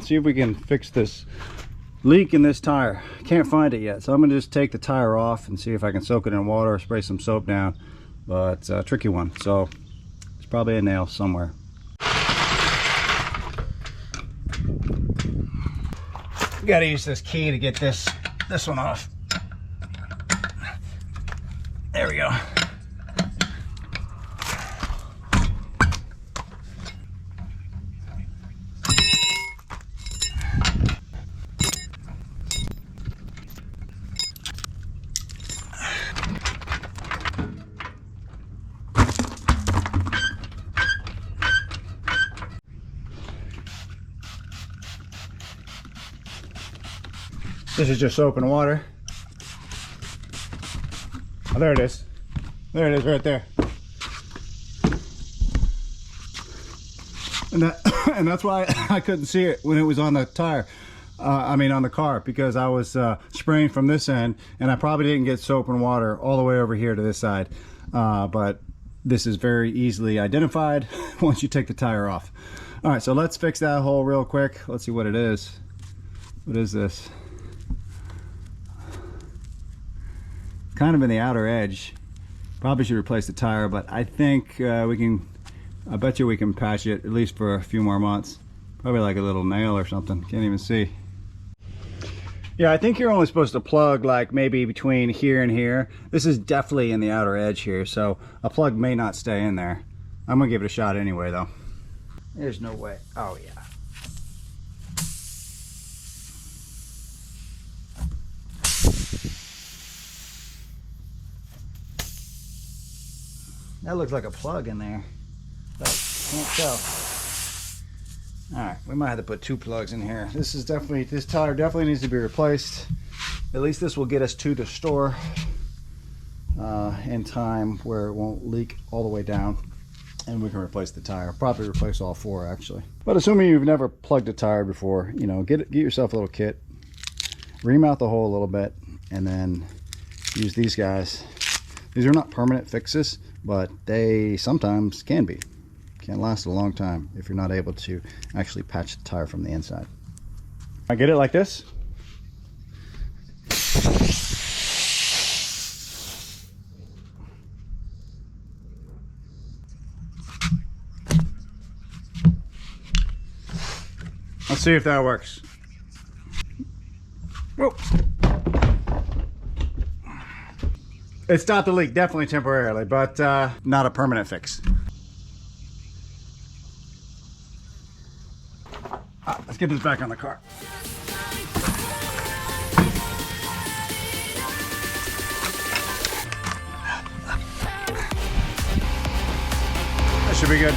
See if we can fix this leak in this tire. Can't find it yet, so I'm gonna just take the tire off and see if I can soak it in water or spray some soap down. But it's a tricky one, so it's probably a nail somewhere. We gotta use this key to get this one off. There we go. This is just soap and water. Oh, there it is. There it is right there. And that's why I couldn't see it when it was on the tire. I mean on the car, because I was spraying from this end and I probably didn't get soap and water all the way over here to this side. But this is very easily identified once you take the tire off. All right, so let's fix that hole real quick. Let's see what it is. What is this? Kind of in the outer edge. Probably should replace the tire, but I think we can, I bet you we can patch it at least for a few more months. Probably like a little nail or something. Can't even see. Yeah, I think you're only supposed to plug like maybe between here and here. This is definitely in the outer edge here, so a plug may not stay in there. I'm gonna give it a shot anyway though. There's no way. Oh yeah. That looks like a plug in there, but can't tell. All right, we might have to put 2 plugs in here. This tire definitely needs to be replaced. At least this will get us to the store in time where it won't leak all the way down, and we can replace the tire. Probably replace all 4 actually. But assuming you've never plugged a tire before, you know, get yourself a little kit, ream out the hole a little bit, and then use these guys. These are not permanent fixes, but they sometimes can be. Can last a long time if you're not able to actually patch the tire from the inside. I get it like this. Let's see if that works. Whoa. It stopped the leak, definitely temporarily, but not a permanent fix. Let's get this back on the car. That should be good.